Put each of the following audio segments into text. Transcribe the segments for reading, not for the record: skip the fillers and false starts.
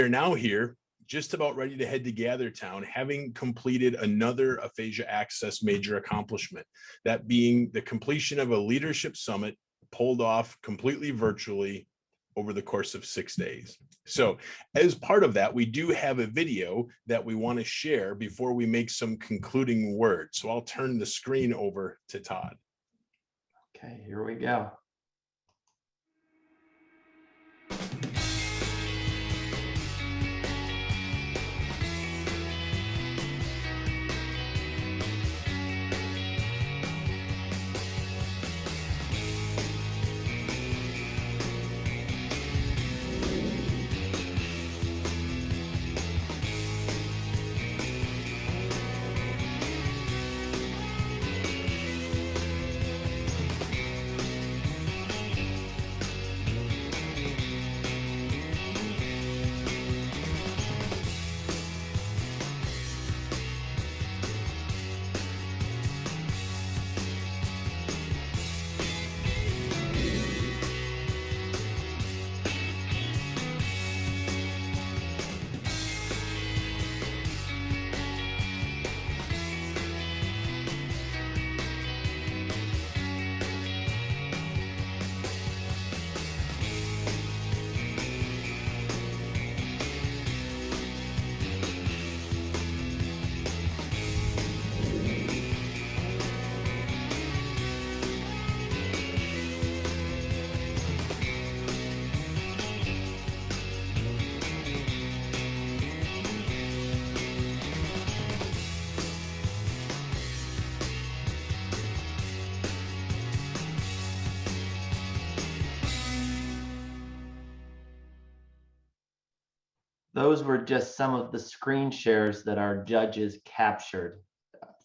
We're now here, just about ready to head to Gathertown, having completed another aphasia access major accomplishment, that being the completion of a leadership summit pulled off completely virtually over the course of 6 days. So as part of that, we do have a video that we want to share before we make some concluding words. So I'll turn the screen over to Todd. Okay, here we go. Those were just some of the screen shares that our judges captured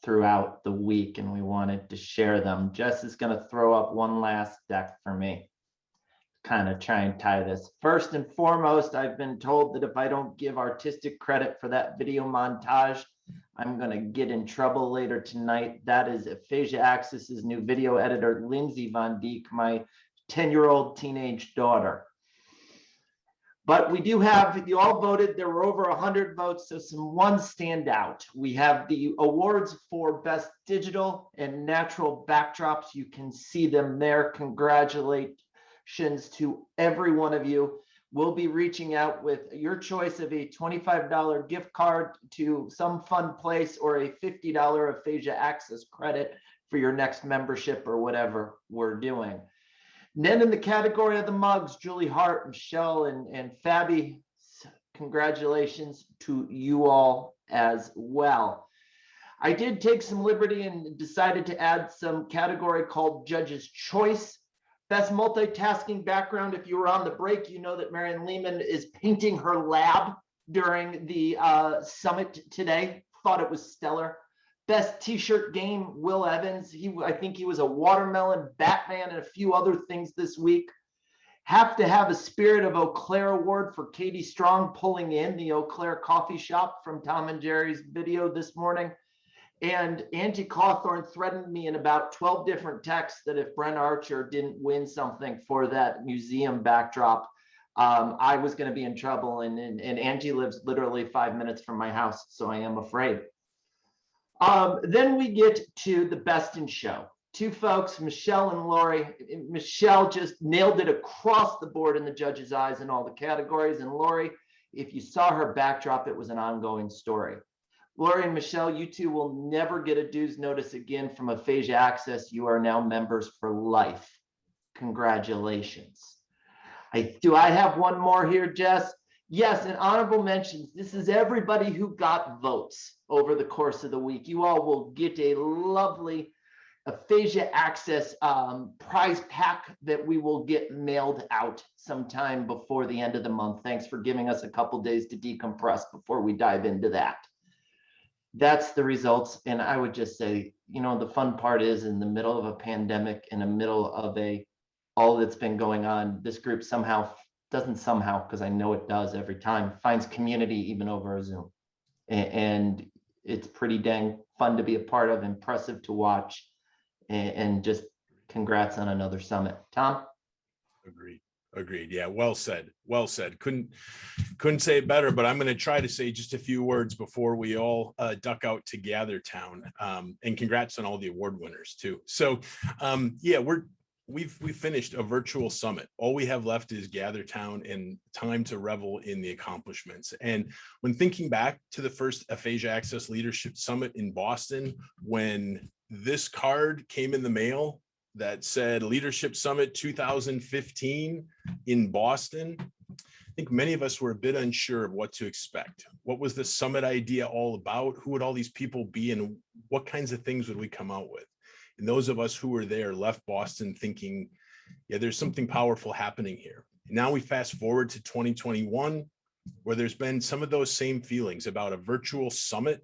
throughout the week, and we wanted to share them. Jess is going to throw up one last deck for me, kind of try and tie this. First and foremost, I've been told that if I don't give artistic credit for that video montage, I'm going to get in trouble later tonight. That is Aphasia Access's new video editor, Lindsay Von Dijk, my 10-year-old teenage daughter. But we do have, you all voted, there were over 100 votes, so some ones stand out. We have the awards for Best Digital and Natural Backdrops. You can see them there. Congratulations to every one of you. We'll be reaching out with your choice of a $25 gift card to some fun place or a $50 Aphasia Access credit for your next membership or whatever we're doing. And then in the category of the mugs, Julie Hart, Michelle, and Fabi, congratulations to you all as well. I did take some liberty and decided to add some category called Judge's Choice. Best multitasking background. If you were on the break, you know that Marion Lehman is painting her lab during the summit today. Thought it was stellar. Best t-shirt game, Will Evans. I think he was a watermelon, Batman, and a few other things this week. Have to have a Spirit of Eau Claire award for Katie Strong pulling in the Eau Claire coffee shop from Tom and Jerry's video this morning. And Angie Cawthorn threatened me in about 12 different texts that if Brent Archer didn't win something for that museum backdrop, I was going to be in trouble. And Angie lives literally 5 minutes from my house, so I am afraid. Then we get to the Best in Show. Two folks, Michelle and Lori. Michelle just nailed it across the board in the judges' eyes in all the categories. And Lori, if you saw her backdrop, it was an ongoing story. Lori and Michelle, you two will never get a dues notice again from Aphasia Access. You are now members for life. Congratulations. Do I have one more here, Jess? Yes, and honorable mentions. This is everybody who got votes over the course of the week. You all will get a lovely Aphasia Access prize pack that we will get mailed out sometime before the end of the month. Thanks for giving us a couple days to decompress before we dive into that. That's the results. And I would just say, you know, the fun part is in the middle of a pandemic, in the middle of all that's been going on, this group doesn't somehow, because I know it does every time, finds community even over a Zoom. And it's pretty dang fun to be a part of, impressive to watch, and just congrats on another summit. Tom? Agreed. Agreed. Yeah, well said. Well said. Couldn't say it better, but I'm going to try to say just a few words before we all duck out to Gather Town. And congrats on all the award winners too. So yeah, we've finished a virtual summit. All we have left is Gather Town and time to revel in the accomplishments. And when thinking back to the first Aphasia Access Leadership Summit in Boston, when this card came in the mail that said Leadership Summit 2015 in Boston, I think many of us were a bit unsure of what to expect. What was the summit idea all about? Who would all these people be, and what kinds of things would we come out with? And those of us who were there left Boston thinking, yeah, there's something powerful happening here. And now we fast forward to 2021, where there's been some of those same feelings about a virtual summit.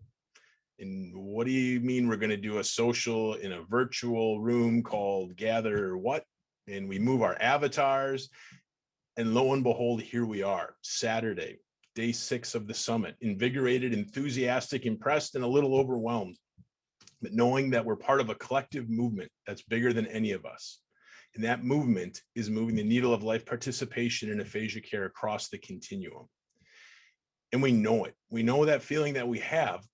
And what do you mean we're going to do a social in a virtual room called Gather what? And we move our avatars. And lo and behold, here we are, Saturday, day 6 of the summit, invigorated, enthusiastic, impressed, and a little overwhelmed, but knowing that we're part of a collective movement that's bigger than any of us. And that movement is moving the needle of life participation in aphasia care across the continuum. And we know it. We know that feeling that we have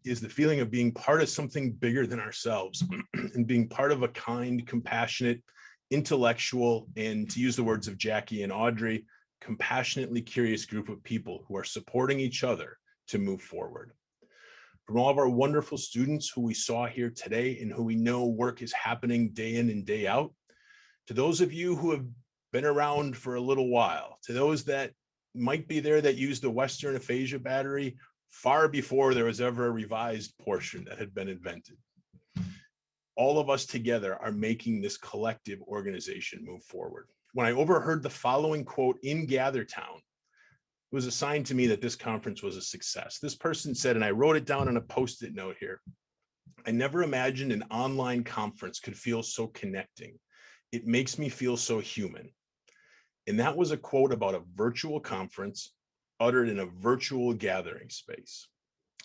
is the feeling of being part of something bigger than ourselves and being part of a kind, compassionate, intellectual, and to use the words of Jackie and Audrey, compassionately curious group of people who are supporting each other to move forward. From all of our wonderful students who we saw here today and who we know work is happening day in and day out, to those of you who have been around for a little while, to those that might be there that used the Western Aphasia Battery far before there was ever a revised portion that had been invented. All of us together are making this collective organization move forward. When I overheard the following quote in Gather Town, it was assigned to me that this conference was a success. This person said, and I wrote it down on a Post-it note here, I never imagined an online conference could feel so connecting. It makes me feel so human. And that was a quote about a virtual conference uttered in a virtual gathering space.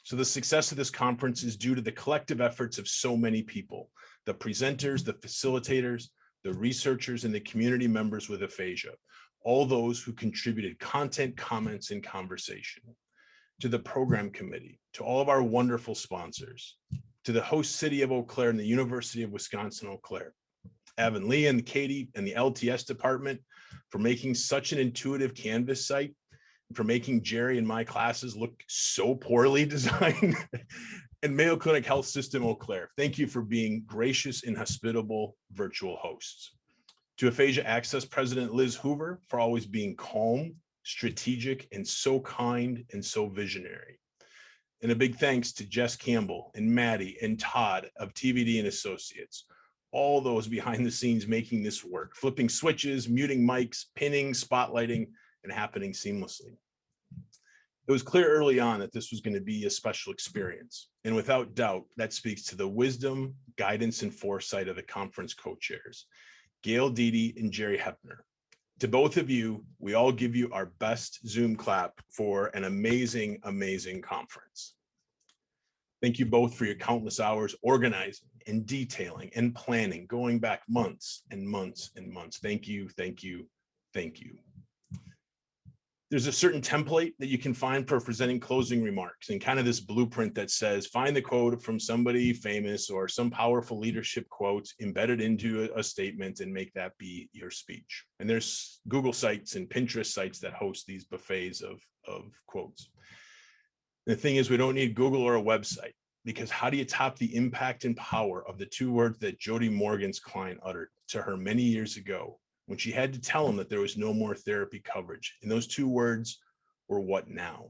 So the success of this conference is due to the collective efforts of so many people, the presenters, the facilitators, the researchers, and the community members with aphasia, all those who contributed content, comments, and conversation, to the program committee, to all of our wonderful sponsors, to the host city of Eau Claire and the University of Wisconsin, Eau Claire, Avonlea and Katie and the LTS department for making such an intuitive Canvas site, for making Jerry and my classes look so poorly designed, and Mayo Clinic Health System Eau Claire. Thank you for being gracious and hospitable virtual hosts. To Aphasia Access President Liz Hoover for always being calm, strategic, and so kind and so visionary. And a big thanks to Jess Campbell and Maddie and Todd of TVD and Associates, all those behind the scenes making this work, flipping switches, muting mics, pinning, spotlighting, and happening seamlessly. It was clear early on that this was going to be a special experience. And without doubt, that speaks to the wisdom, guidance, and foresight of the conference co-chairs, Gayle DeDe and Jerry Hoepner. To both of you, we all give you our best Zoom clap for an amazing, amazing conference. Thank you both for your countless hours organizing and detailing and planning, going back months and months and months. Thank you, thank you, thank you. There's a certain template that you can find for presenting closing remarks and kind of this blueprint that says, find the quote from somebody famous or some powerful leadership quote embedded into a statement and make that be your speech. And there's Google sites and Pinterest sites that host these buffets of quotes. The thing is, we don't need Google or a website, because how do you top the impact and power of the 2 words that Jody Morgan's client uttered to her many years ago when she had to tell him that there was no more therapy coverage? And those 2 words were, what now?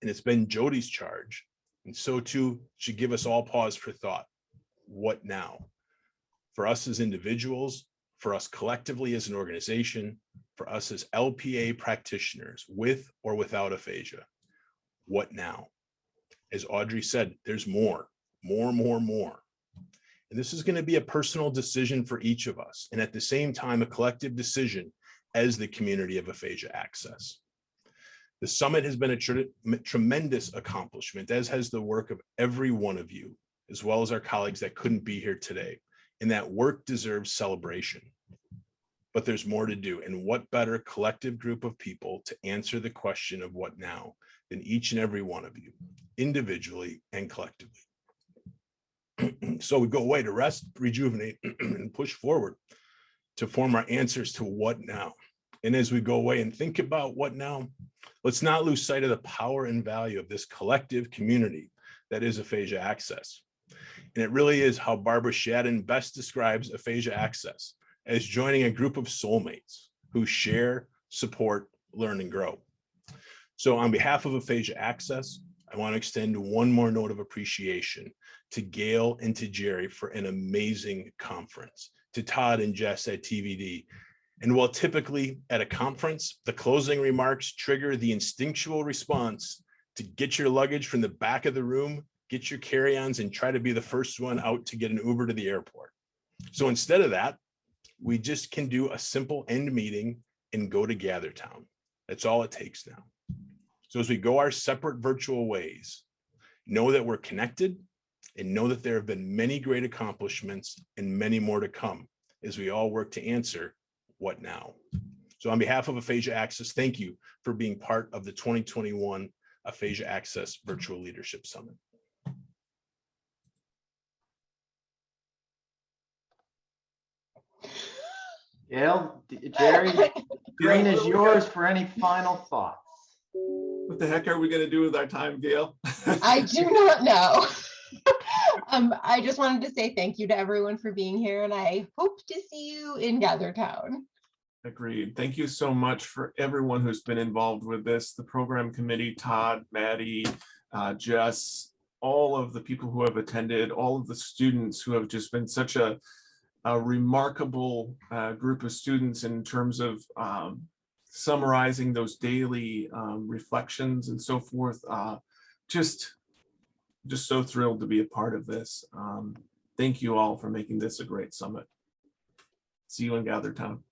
And it's been Jody's charge, and so too should give us all pause for thought. What now? For us as individuals, for us collectively as an organization, for us as LPA practitioners with or without aphasia. What now? As Audrey said, there's more. And this is going to be a personal decision for each of us, and at the same time, a collective decision as the community of aphasia access. The summit has been a tremendous accomplishment, as has the work of every one of you, as well as our colleagues that couldn't be here today. And that work deserves celebration. but there's more to do. And what better collective group of people to answer the question of what now than each and every one of you, individually and collectively. So we go away to rest, rejuvenate, and push forward to form our answers to what now. And as we go away and think about what now, let's not lose sight of the power and value of this collective community that is aphasia access. And it really is how Barbara Shadden best describes aphasia access as joining a group of soulmates who share, support, learn, and grow. So on behalf of Aphasia Access, I want to extend one more note of appreciation to Gayle and to Jerry for an amazing conference, to Todd and Jess at TVD. And while typically at a conference, the closing remarks trigger the instinctual response to get your luggage from the back of the room, get your carry-ons, and try to be the first one out to get an Uber to the airport. So instead of that, we just can do a simple end meeting and go to Gather Town. That's all it takes now. So as we go our separate virtual ways, know that we're connected and know that there have been many great accomplishments and many more to come as we all work to answer what now. So on behalf of Aphasia Access, thank you for being part of the 2021 Aphasia Access Virtual Leadership Summit. Gayle, Jerry, green is yours for any final thoughts. What the heck are we going to do with our time, Gayle? I do not know. I just wanted to say thank you to everyone for being here, and I hope to see you in Gather Town. Agreed. Thank you so much for everyone who's been involved with this, the program committee, Todd, Maddie, Jess, all of the people who have attended, all of the students who have just been such a remarkable group of students in terms of summarizing those daily reflections and so forth. Just so thrilled to be a part of this. Thank you all for making this a great summit. See you in Gather Town.